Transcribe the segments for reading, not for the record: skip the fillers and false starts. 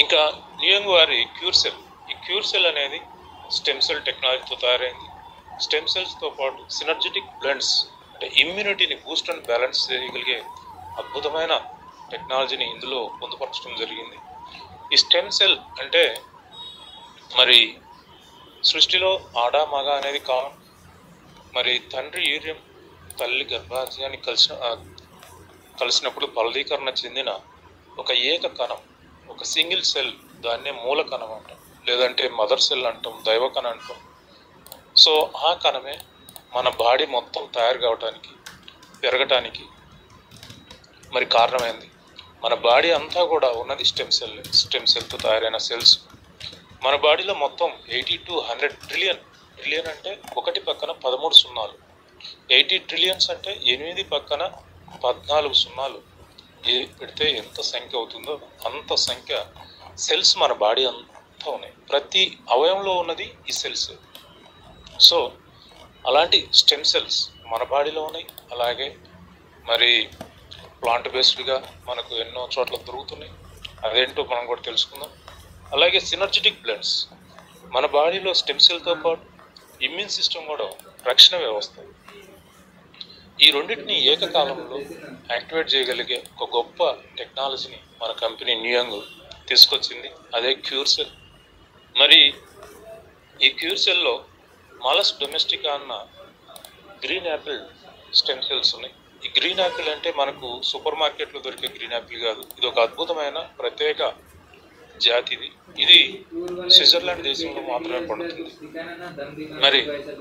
ఇంకా న్యూయంగ్ వారి క్యూర్సెల్, ఈ క్యూర్సెల్ అనేది స్టెమ్ సెల్ టెక్నాలజీతో తయారైంది. స్టెమ్ సెల్స్తో పాటు సినర్జెటిక్ బ్లెండ్స్ అంటే ఇమ్యూనిటీని బూస్ట్ అండ్ బ్యాలెన్స్ చేయగలిగే అద్భుతమైన టెక్నాలజీని ఇందులో పొందుపరచడం జరిగింది. ఈ స్టెమ్ సెల్ అంటే మరి సృష్టిలో ఆడ మగ అనేది కామన్. మరి తండ్రి యూర్యం తల్లి గర్భాశయాన్ని కలిసినప్పుడు ఫలదీకరణ చెందిన ఒక ఏక కణం, ఒక సింగిల్ సెల్, దాన్నే మూల కణం అంటాం, లేదంటే మదర్ సెల్ అంటాం, దైవ కణం అంటాం. సో ఆ కణమే మన బాడీ మొత్తం తయారు కావడానికి, పెరగటానికి మరి కారణమైంది. మన బాడీ అంతా కూడా ఉన్నది స్టెమ్ సెల్తో తయారైన సెల్స్. మన బాడీలో మొత్తం 80 to 100 ట్రిలియన్, ట్రిలియన్ అంటే 1 పక్కన 13 సున్నాలు, 80 ట్రిలియన్స్ అంటే 8 పక్కన 14 సున్నాలు పెడితే ఎంత సంఖ్య అవుతుందో అంత సంఖ్య సెల్స్ మన బాడీ అంతా ఉన్నాయి. ప్రతి అవయవంలో ఉన్నది ఈ సెల్స్. సో అలాంటి స్టెమ్ సెల్స్ మన బాడీలో ఉన్నాయి. అలాగే మరి ప్లాంట్ బేస్డ్గా మనకు ఎన్నో చోట్ల దొరుకుతున్నాయి. అదేంటో మనం కూడా తెలుసుకుందాం. అలాగే సినర్జెటిక్ బ్లెండ్స్, మన బాడీలో స్టెమ్ సెల్తో పాటు ఇమ్యూన్ సిస్టమ్ కూడా రక్షణ వ్యవస్థ, ఈ రెండింటిని ఏకకాలంలో యాక్టివేట్ చేయగలిగే ఒక గొప్ప టెక్నాలజీని మన కంపెనీ న్యూయంగ్ తీసుకొచ్చింది. అదే క్యూర్సెల్. మరి ఈ క్యూర్సెల్లో మాలస్ డొమెస్టికా అన్న గ్రీన్ యాపిల్ స్టెమ్ సెల్స్ ఉన్నాయి. ఈ గ్రీన్ యాపిల్ అంటే మనకు సూపర్ మార్కెట్లో దొరికే గ్రీన్ యాపిల్ కాదు. ఇది ఒక అద్భుతమైన ప్రత్యేక జాతిది. ఇది స్విట్జర్లాండ్ దేశంలో మాత్రమే పండుతుంది. మరి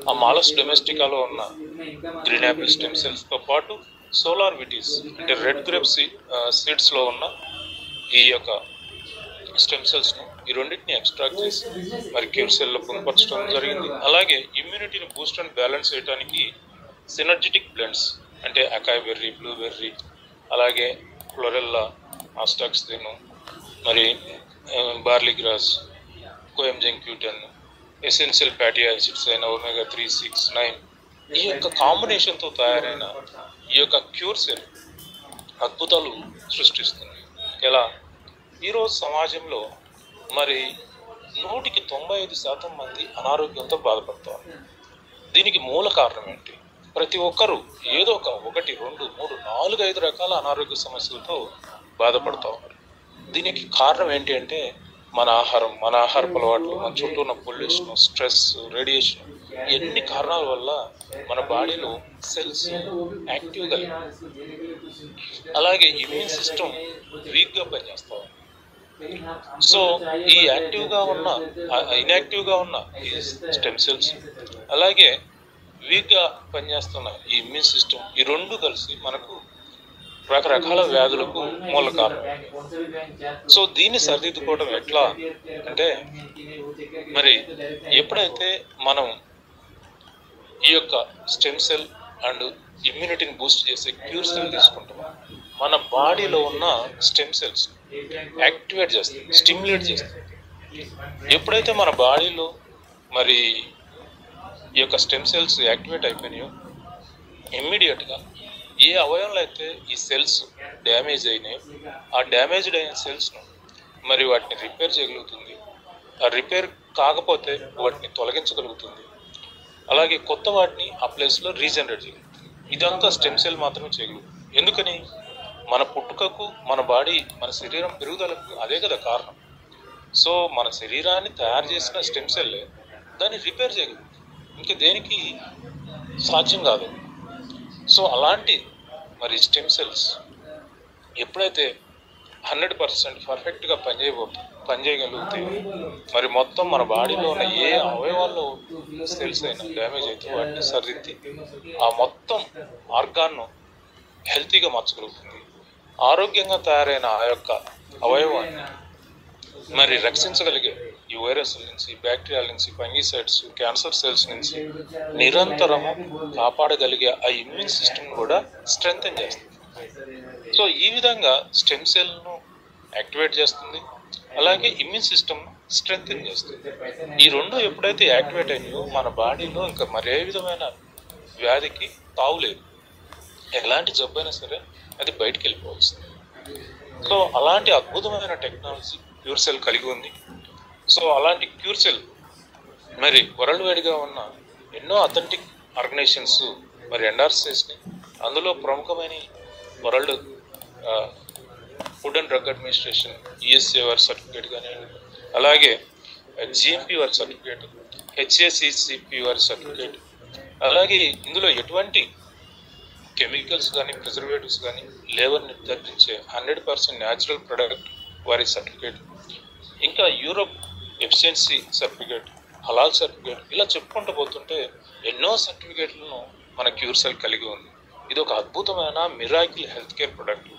ఆ మాలస్ డొమెస్టికాలో ఉన్న గ్రీన్ యాపిల్ స్టెమ్ సెల్స్తో పాటు సోలార్ విటీస్ అంటే రెడ్ గ్రేప్ సీడ్స్లో ఉన్న ఈ యొక్క స్టెమ్ సెల్స్ను, ఈ రెండింటిని ఎక్స్ట్రాక్ట్ చేసి మరి క్యూర్సెల్లో పొందుపరచడం జరిగింది. అలాగే ఇమ్యూనిటీని బూస్ట్ అండ్ బ్యాలెన్స్ చేయడానికి సినర్జెటిక్ బ్లెండ్స్ అంటే అకాయ్ బెర్రీ, బ్లూబెర్రీ, అలాగే క్లోరెల్లా, ఆస్టాక్సిన్, మరి barley grass, coenzyme Q ten, essential fatty acids అయిన ఒమేగా 3, 6, 9 ఈ యొక్క కాంబినేషన్తో తయారైన ఈ యొక్క క్యూర్సెల్ అద్భుతాలు సృష్టిస్తుంది. ఎలా? ఈరోజు సమాజంలో మరి 100కి 95% మంది అనారోగ్యంతో బాధపడతారు. దీనికి మూల కారణం ఏంటి? ప్రతి ఒక్కరూ ఏదో ఒక 1, 2, 3, 4, 5 రకాల అనారోగ్య సమస్యలతో బాధపడుతూ ఉన్నారు. దీనికి కారణం ఏంటి అంటే మన ఆహారం, మన ఆహారపు అలవాట్లు, మన చుట్టూ ఉన్న పొల్యూషన్, స్ట్రెస్, రేడియేషన్, ఎన్ని కారణాల వల్ల మన బాడీలో సెల్స్ యాక్టివ్గా, అలాగే ఇమ్యూన్ సిస్టమ్ వీక్గా పనిచేస్తూ ఉంది. సో ఈ యాక్టివ్గా ఉన్న, ఇన్యాక్టివ్గా ఉన్న ఈ స్టెమ్ సెల్స్, అలాగే వీక్గా పనిచేస్తున్న ఈ ఇమ్యూన్ సిస్టమ్, ఈ రెండు కలిసి మనకు రకరకాల వ్యాధులకు మూల కారణం. సో దీన్ని సరిదిద్దుకోవడం ఎట్లా అంటే మరి ఎప్పుడైతే మనం ఈ యొక్క స్టెమ్ సెల్ అండ్ ఇమ్యూనిటీని బూస్ట్ చేసే క్యూర్ సెల్ తీసుకుంటామో మన బాడీలో ఉన్న స్టెమ్ సెల్స్ యాక్టివేట్ చేస్తుంది, స్టిమ్యులేట్ చేస్తుంది. ఎప్పుడైతే మన బాడీలో మరి ఈ యొక్క స్టెమ్ సెల్స్ యాక్టివేట్ అయిపోయినాయో ఇమ్మీడియట్గా ఏ అవయవంలో అయితే ఈ సెల్స్ డ్యామేజ్ అయినాయో ఆ డ్యామేజ్డ్ అయిన సెల్స్ను మరి వాటిని రిపేర్ చేయగలుగుతుంది. ఆ రిపేర్ కాకపోతే వాటిని తొలగించగలుగుతుంది. అలాగే కొత్త వాటిని ఆ ప్లేస్లో రీజనరేట్ చేయగలుగుతుంది. ఇదంతా స్టెమ్ సెల్ మాత్రమే చేయగలుగుతుంది. ఎందుకని? మన పుట్టుకకు, మన బాడీ, మన శరీరం పెరుగుదలకు అదే కదా కారణం. సో మన శరీరాన్ని తయారు చేసిన స్టెమ్ సెల్ దాన్ని రిపేర్ చేయగలుగుతుంది. ఇంకా దేనికి సాధ్యం కాదు. సో అలాంటి మరి స్టెమ్ సెల్స్ ఎప్పుడైతే 100% పర్ఫెక్ట్గా పనిచేయగలుగుతాయి మరి మొత్తం మన బాడీలో ఉన్న ఏ అవయవాల్లో సెల్స్ అయినా డ్యామేజ్ అయితే వాటిని సరిదిద్ది ఆ మొత్తం ఆర్గాన్ను హెల్తీగా మార్చగలుగుతుంది. ఆరోగ్యంగా తయారైన ఆ యొక్క అవయవాన్ని మరి రక్షించగలిగే ఈ వైరస్ నుంచి, బ్యాక్టీరియాల నుంచి, ఫంగిసైడ్స్, క్యాన్సర్ సెల్స్ నుంచి నిరంతరము కాపాడగలిగే ఆ ఇమ్యూన్ సిస్టమ్ కూడా స్ట్రెంగ్తెన్ చేస్తుంది. సో ఈ విధంగా స్టెమ్ సెల్ను యాక్టివేట్ చేస్తుంది, అలాగే ఇమ్యూన్ సిస్టమ్ను స్ట్రెంగ్తెన్ చేస్తుంది. ఈ రెండు ఎప్పుడైతే యాక్టివేట్ అయినాయో మన బాడీలో ఇంకా మరే విధమైన వ్యాధికి తావులేదు. ఎలాంటి జబ్బైనా సరే అది బయటికి వెళ్ళిపోవాల్సింది. సో అలాంటి అద్భుతమైన టెక్నాలజీ క్యూర్ సెల్ కలిగి ఉంది. సో అలాంటి క్యూర్ సెల్ మరి వరల్డ్ వైడ్గా ఉన్న ఎన్నో అథెంటిక్ ఆర్గనైజేషన్స్ మరి ఎండార్స్ చేసినాయి. అందులో ప్రముఖమైన world food and drug administration ESA వారి సర్టిఫికేట్ కానివ్వండి, అలాగే జిఎంపి వారి సర్టిఫికేట్, హెచ్ఏసిసిపి వారి సర్టిఫికేట్, అలాగే ఇందులో ఎటువంటి కెమికల్స్ కానీ ప్రిజర్వేటివ్స్ కానీ లేవని నిర్ధారించే 100% న్యాచురల్ ప్రొడక్ట్ వారి సర్టిఫికేట్, ఇంకా యూరోప్ ఎఫిషియన్సీ సర్టిఫికేట్, హలాల్ సర్టిఫికేట్, ఇలా చెప్పుకుంటూ పోతుంటే ఎన్నో సర్టిఫికేట్లను మన క్యూర్ సెల్ కలిగి ఉంది. ఇది ఒక అద్భుతమైన miracle health care product,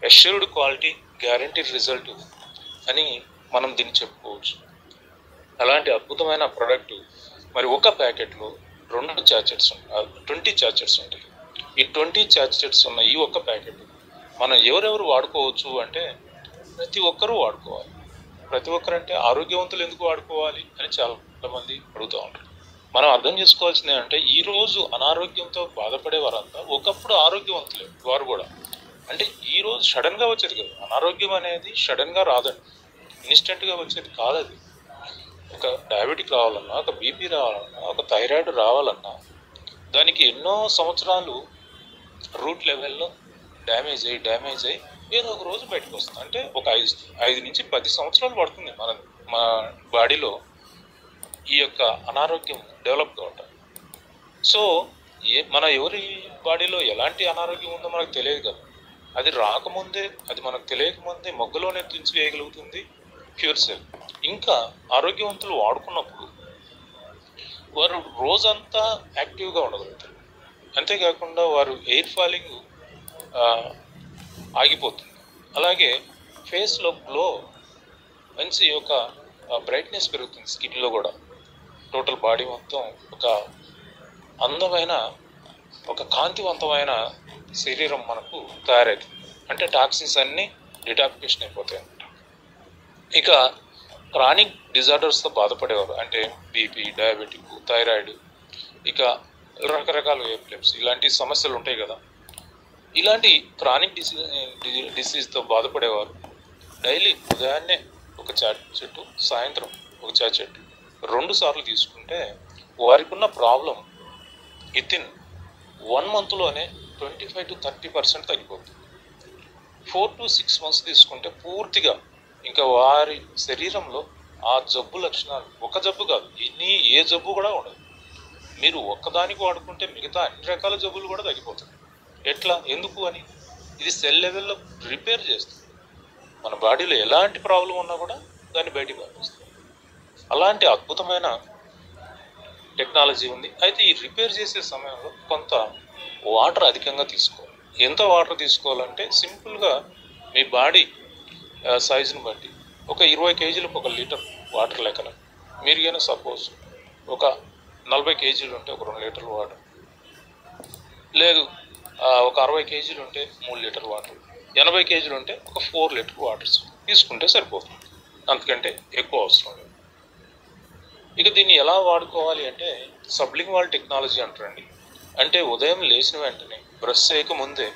assured quality guaranteed result అని మనం దీన్ని చెప్పుకోవచ్చు. అలాంటి అద్భుతమైన ప్రోడక్ట్ మరి ఒక ప్యాకెట్లో 20 చార్జెట్స్ ఉంటాయి. ఈ 20 చార్జెట్స్ ఉన్న ఈ ఒక్క ప్యాకెట్ మనం ఎవరెవరు వాడుకోవచ్చు అంటే ప్రతి ఒక్కరూ వాడుకోవాలి. ప్రతి ఒక్కరంటే ఆరోగ్యవంతులు ఎందుకు వాడుకోవాలి అని చాలా మంది అడుగుతూ ఉంటారు. మనం అర్థం చేసుకోవాల్సింది అంటే ఈరోజు అనారోగ్యంతో బాధపడే వారంతా ఒకప్పుడు ఆరోగ్యవంతులే వారు కూడా. అంటే ఈరోజు సడన్గా వచ్చేది కదా, అనారోగ్యం అనేది సడన్గా రాదండి, ఇన్స్టెంట్గా వచ్చేది కాదు. అది ఒక డయాబెటిక్ రావాలన్నా, ఒక బీపీ రావాలన్నా, ఒక థైరాయిడ్ రావాలన్నా దానికి ఎన్నో సంవత్సరాలు రూట్ లెవెల్లో డ్యామేజ్ అయ్యి ఏదో ఒక రోజు బయటకు వస్తుంది. అంటే ఒక 5 నుంచి 10 సంవత్సరాలు పడుతుంది మన బాడీలో ఈ యొక్క అనారోగ్యం డెవలప్ కావటం. సో మన ఎవరి బాడీలో ఎలాంటి అనారోగ్యం ఉందో మనకు తెలియదు కదా, అది రాకముందే, అది మనకు తెలియకముందే మొగ్గలోనే తుంచివేయగలుగుతుంది క్యూర్ సెల్. ఇంకా ఆరోగ్యవంతులు వాడుకున్నప్పుడు వారు రోజంతా యాక్టివ్గా ఉండగలుగుతారు. అంతేకాకుండా వారు ఎయిర్ ఫాలింగ్ ఆగిపోతుంది. అలాగే ఫేస్లో గ్లో, మంచి ఒక బ్రైట్నెస్ పెరుగుతుంది. స్కిన్లో కూడా టోటల్ బాడీ మొత్తం ఒక అందమైన, ఒక కాంతివంతమైన శరీరం మనకు తయారవుతుంది. అంటే టాక్సిన్స్ అన్నీ డిటాక్సిఫికేషన్ అయిపోతాయి అన్నమాట. ఇక క్రానిక్ డిజార్డర్స్తో బాధపడేవారు, అంటే బీపీ, డయాబెటిక్, థైరాయిడ్, ఇక రకరకాల ఎపిలెప్సీ, ఇలాంటి సమస్యలు ఉంటాయి కదా. ఇలాంటి క్రానిక్ డిసీజ్తో బాధపడేవారు డైలీ ఉదయాన్నే ఒక చెట్టు, సాయంత్రం ఒక చెట్టు 2 సార్లు తీసుకుంటే వారికి ఉన్న ప్రాబ్లం వితిన్ 1 మంత్లోనే 25 to 30% తగ్గిపోతుంది. 4 to 6 months తీసుకుంటే పూర్తిగా ఇంకా వారి శరీరంలో ఆ జబ్బు లక్షణాలు, ఒక జబ్బు కాదు, ఏ జబ్బు కూడా ఉండదు. మీరు ఒక్కదానికి వాడుకుంటే మిగతా అన్ని రకాల జబ్బులు కూడా తగ్గిపోతాయి. ఎట్లా, ఎందుకు అని, ఇది సెల్ లెవెల్లో రిపేర్ చేస్తుంది. మన బాడీలో ఎలాంటి ప్రాబ్లం ఉన్నా కూడా దాన్ని బయటికి పంపిస్తుంది. అలాంటి అద్భుతమైన టెక్నాలజీ ఉంది. అయితే ఈ రిపేర్ చేసే సమయంలో కొంత వాటర్ అధికంగా తీసుకోవాలి. ఎంత వాటర్ తీసుకోవాలంటే సింపుల్గా మీ బాడీ సైజుని బట్టి ఒక 20 kgలకు 1 లీటర్ వాటర్ లెక్కన, మీరు కానీ సపోజ్ ఒక 40 kg ఉంటే ఒక 2 లీటర్లు వాటర్, లేదు ఒక 60 kg ఉంటే 3 లీటర్ వాటర్, 80 kg ఉంటే ఒక 4 లీటర్ వాటర్స్ తీసుకుంటే సరిపోతుంది. అంతకంటే ఎక్కువ అవసరం లేదు. ఇక దీన్ని ఎలా వాడుకోవాలి అంటే సబ్లింగ్వాల్ టెక్నాలజీ అంటారండి. అంటే ఉదయం లేచిన వెంటనే బ్రష్ చేయకముందే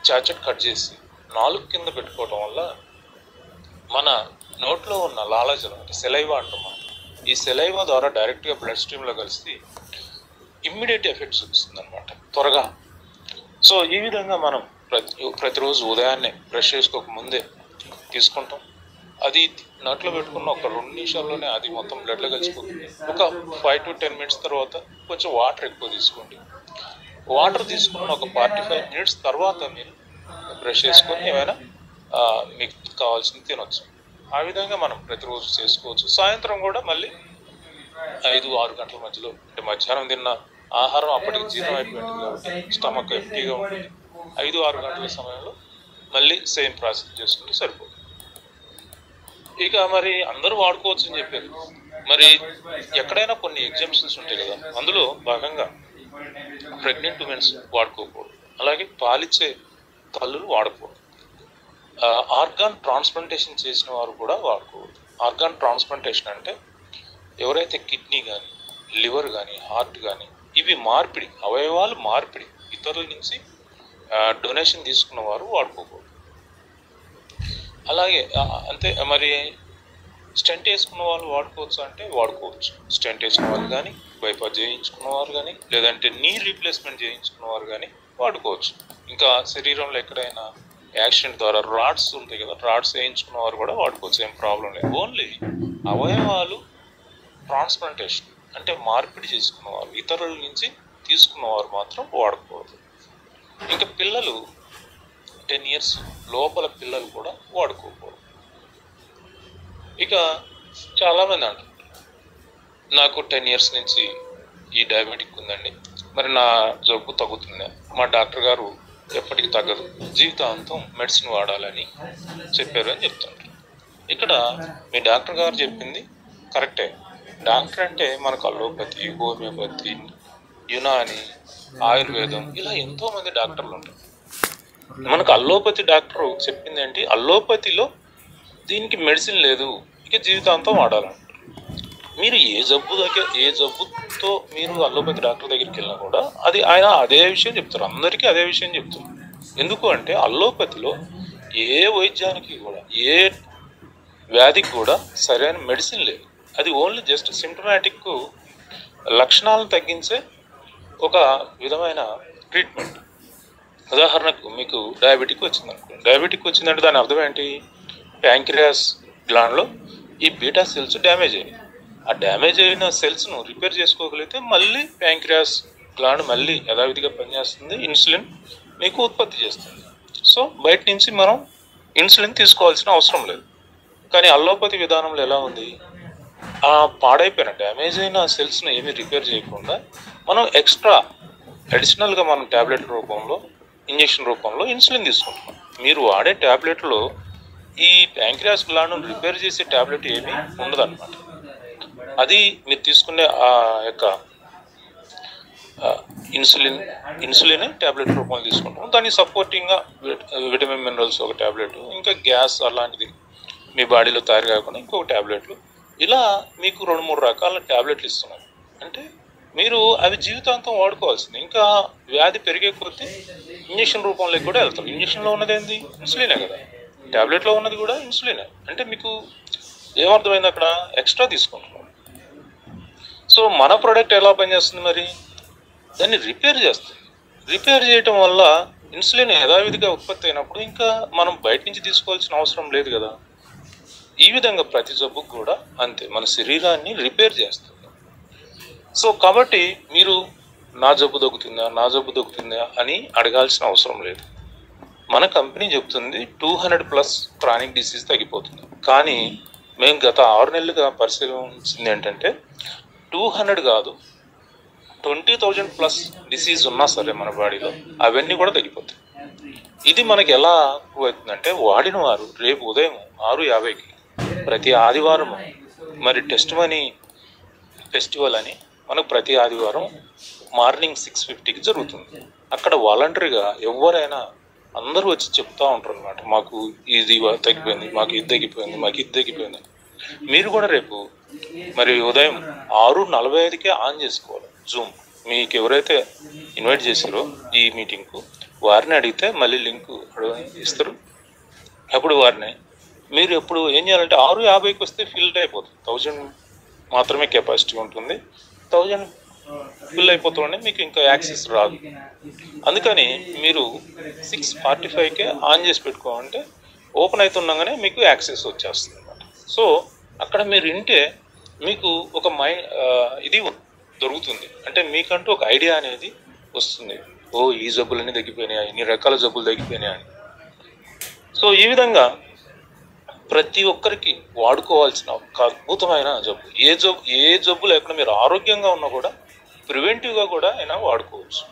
చాచెట్ కట్ చేసి నాలుగు కింద పెట్టుకోవడం వల్ల మన నోట్లో ఉన్న లాలాజలం, అంటే సెలైవా అంటాం, ఈ సెలైవా ద్వారా డైరెక్ట్గా బ్లడ్ స్ట్రీమ్లో కలిసి ఇమ్మీడియట్ ఎఫెక్ట్స్ వస్తుంది అనమాట, త్వరగా. సో ఈ విధంగా మనం ప్రతిరోజు ఉదయాన్నే బ్రష్ చేసుకోక ముందే తీసుకుంటాం. అది నోట్లో పెట్టుకున్న ఒక 2 నిమిషాల్లోనే అది మొత్తం బ్లడ్లో కలిసిపోతుంది. ఒక 5 to 10 minutes తర్వాత కొంచెం వాటర్ ఎక్కువ తీసుకోండి. వాటర్ తీసుకున్న ఒక 45 minutes తర్వాత మీరు బ్రష్ చేసుకొని ఏమైనా మీకు కావాల్సింది తినొచ్చు. ఆ విధంగా మనం ప్రతిరోజు చేసుకోవచ్చు. సాయంత్రం కూడా మళ్ళీ 5-6 గంటల మధ్యలో, అంటే మధ్యాహ్నం తిన్న ఆహారం అప్పటికి జీర్ణం అయిపోయింది కాబట్టి స్టమక్ ఎంటీగా ఉంటుంది. 5-6 గంటల సమయంలో మళ్ళీ సేమ్ ప్రాసెస్ చేసుకుంటే సరిపోతుంది. ఇక మరి అందరూ వాడుకోవచ్చు అని చెప్పారు. మరి ఎక్కడైనా కొన్ని ఎగ్జామ్షన్స్ ఉంటాయి కదా, అందులో భాగంగా ప్రెగ్నెంట్ ఉమెన్స్ వాడుకోకూడదు, అలాగే పాలిచ్చే తల్లులు వాడకూడదు, ఆర్గాన్ ట్రాన్స్ప్లాంటేషన్ చేసిన వారు కూడా వాడకూడదు. ఆర్గాన్ ట్రాన్స్ప్లాంటేషన్ అంటే ఎవరైతే కిడ్నీ కానీ, లివర్ కానీ, హార్ట్ కానీ, ఇవి మార్పిడి, అవయవాలు మార్పిడి, ఇతరుల నుంచి డొనేషన్ తీసుకున్న వారు వాడుకోకూడదు. అలాగే అంతే మరి స్టెంట్ వేసుకున్న వాళ్ళు వాడుకోవచ్చు అంటే వాడుకోవచ్చు. స్టెంట్ వేసుకున్న వాళ్ళు కానీ, బైపాస్ చేయించుకున్న వారు కానీ, లేదంటే నీ రీప్లేస్మెంట్ చేయించుకున్న వారు కానీ వాడుకోవచ్చు. ఇంకా శరీరంలో ఎక్కడైనా యాక్సిడెంట్ ద్వారా రాడ్స్ ఉంటాయి కదా, రాడ్స్ వేయించుకున్న వారు కూడా వాడుకోవచ్చు, ఏం ప్రాబ్లం లేదు. ఓన్లీ అవయవాలు ట్రాన్స్ప్లాంటేషన్ అంటే మార్పిడి చేసుకున్నవారు, ఇతరుల నుంచి తీసుకున్నవారు మాత్రం వాడకూడదు. ఇంకా పిల్లలు 10 years లోపల పిల్లలు కూడా వాడుకోకూడదు. ఇక చాలామంది అంటారు నాకు 10 years నుంచి ఈ డయాబెటిక్ ఉందండి, మరి నా జబ్బు తగ్గుతుందా? మా డాక్టర్ గారు ఎప్పటికీ తగ్గదు, జీవితాంతం మెడిసిన్ వాడాలని చెప్పారు అని చెప్తుంటారు. ఇక్కడ మీ డాక్టర్ గారు చెప్పింది కరెక్టే. డాక్టర్ అంటే మనకు అలోపతి, హోమియోపతి, యునాని, ఆయుర్వేదం ఇలా ఎంతోమంది డాక్టర్లు ఉంటారు. మనకు అల్లోపతి డాక్టర్ చెప్పింది ఏంటి, అల్లోపతిలో దీనికి మెడిసిన్ లేదు, ఇక జీవితాంతం వాడాలంటారు. మీరు ఏ జబ్బుతో మీరు అల్లోపతి డాక్టర్ దగ్గరికి వెళ్ళినా కూడా ఆయన అదే విషయం చెప్తారు, అందరికీ అదే విషయం చెప్తారు. ఎందుకు అంటే అల్లోపతిలో ఏ వైద్యానికి కూడా, ఏ వ్యాధికి కూడా సరైన మెడిసిన్ లేదు. అది ఓన్లీ జస్ట్ సిమ్టమాటిక్ లక్షణాలను తగ్గించే ఒక విధమైన ట్రీట్మెంట్. ఉదాహరణకు మీకు డయాబెటిక్ వచ్చిందనుకోండి, డయాబెటిక్ వచ్చిందంటే దాని అర్థం ఏంటి, ప్యాంక్రియాస్ గ్లాండ్లో ఈ బీటా సెల్స్ డ్యామేజ్ అయ్యాయి. ఆ డ్యామేజ్ అయిన సెల్స్ను రిపేర్ చేసుకోగలిగితే మళ్ళీ ప్యాంక్రియాస్ గ్లాండ్ మళ్ళీ యథావిధిగా పనిచేస్తుంది, ఇన్సులిన్ మీకు ఉత్పత్తి చేస్తుంది. సో బయట నుంచి మనం ఇన్సులిన్ తీసుకోవాల్సిన అవసరం లేదు. కానీ అల్లోపతి విధానంలో ఎలా ఉంది, ఆ పాడైపోయిన డ్యామేజ్ అయిన సెల్స్ను ఏమీ రిపేర్ చేయకుండా మనం అడిషనల్గా మనం ట్యాబ్లెట్ రూపంలో, ఇంజెక్షన్ రూపంలో ఇన్సులిన్ తీసుకుంటున్నాం. మీరు వాడే ట్యాబ్లెట్లో ఈ ప్యాంక్రియాస్ గ్లాండ్ను రిపేర్ చేసే ట్యాబ్లెట్ ఏమీ ఉండదన్నమాట. అది మీరు తీసుకునే ఆ యొక్క ఇన్సులిన్ ట్యాబ్లెట్ రూపంలో తీసుకుంటాం. దానికి సపోర్టింగ్గా విటమిన్ మినరల్స్ ఒక ట్యాబ్లెట్, ఇంకా గ్యాస్ అలాంటిది మీ బాడీలో తయారు కాకుండా ఇంకొక ట్యాబ్లెట్లు, ఇలా మీకు 2-3 రకాల ట్యాబ్లెట్లు ఇస్తున్నారు. అంటే మీరు అవి జీవితాంతం వాడుకోవాల్సింది. ఇంకా వ్యాధి పెరిగే కొద్దీ ఇంజక్షన్ రూపంలోకి కూడా వెళ్తాం. ఇంజక్షన్లో ఉన్నది ఏంది, ఇన్సులినే కదా, ట్యాబ్లెట్లో ఉన్నది కూడా ఇన్సులినే. అంటే మీకు ఏమర్థమైంది, అక్కడ ఎక్స్ట్రా తీసుకుంటున్నాం. సో మన ప్రోడక్ట్ ఎలా పనిచేస్తుంది, మరి దాన్ని రిపేర్ చేస్తుంది. రిపేర్ చేయటం వల్ల ఇన్సులిన్ యథావిధిగా ఉత్పత్తి అయినప్పుడు ఇంకా మనం బయట నుంచి తీసుకోవాల్సిన అవసరం లేదు కదా. ఈ విధంగా ప్రతి జబ్బుకు కూడా అంతే, మన శరీరాన్ని రిపేర్ చేస్తుంది. సో కాబట్టి మీరు నా జబ్బు తగ్గుతుందా అని అడగాల్సిన అవసరం లేదు. మన కంపెనీ చెప్తుంది 200+ క్రానిక్ డిసీజ్ తగ్గిపోతుంది. కానీ మేము గత 6 నెలలుగా పరిశీలించింది ఏంటంటే 200 కాదు, 20,000+ డిసీజ్ ఉన్నా సరే మన బాడీలో అవన్నీ కూడా తగ్గిపోతాయి. ఇది మనకి ఎలా అవుతుందంటే, వాడిన వారు రేపు ఉదయం 6:50కి ప్రతి ఆదివారం మరి టెస్ట్ మనీ ఫెస్టివల్ అని మనకు ప్రతి ఆదివారం మార్నింగ్ 6:50కి జరుగుతుంది. అక్కడ వాలంటరీగా ఎవరైనా అందరూ వచ్చి చెప్తూ ఉంటారు అనమాట, మాకు ఇది తగ్గిపోయింది, మాకు ఇది తగ్గిపోయింది. మీరు కూడా రేపు మరి ఉదయం 6:45కే ఆన్ చేసుకోవాలి జూమ్. మీకు ఎవరైతే ఇన్వైట్ చేశారో ఈ మీటింగ్కు వారిని అడిగితే మళ్ళీ లింక్ ఇస్తారు. అప్పుడు వారిని మీరు ఎప్పుడు ఏం చేయాలంటే 6:50కి వస్తే ఫిల్ అయిపోతుంది. 1000 మాత్రమే కెపాసిటీ ఉంటుంది. 1000 ఫిల్ అయిపోతుంటే మీకు ఇంకా యాక్సెస్ రాదు. అందుకని మీరు 6:45కే ఆన్ చేసి పెట్టుకోమంటే ఓపెన్ అవుతుండగానే మీకు యాక్సెస్ వచ్చేస్తుంది అన్నమాట. సో అక్కడ మీరు వింటే మీకు ఒక ఇది దొరుకుతుంది. అంటే మీకంటూ ఒక ఐడియా అనేది వస్తుంది, ఓ ఈ జబ్బులన్నీ తగ్గిపోయినాయి, ఇన్ని రకాల జబ్బులు తగ్గిపోయినాయి అని. సో ఈ విధంగా ప్రతి ఒక్కరికి వాడుకోవాల్సిన ఒక అద్భుతమైన జబ్బు. ఏ జబ్బు లేకుండా మీరు ఆరోగ్యంగా ఉన్నా కూడా ప్రివెంటివ్గా కూడా అయినా వాడుకోవచ్చు.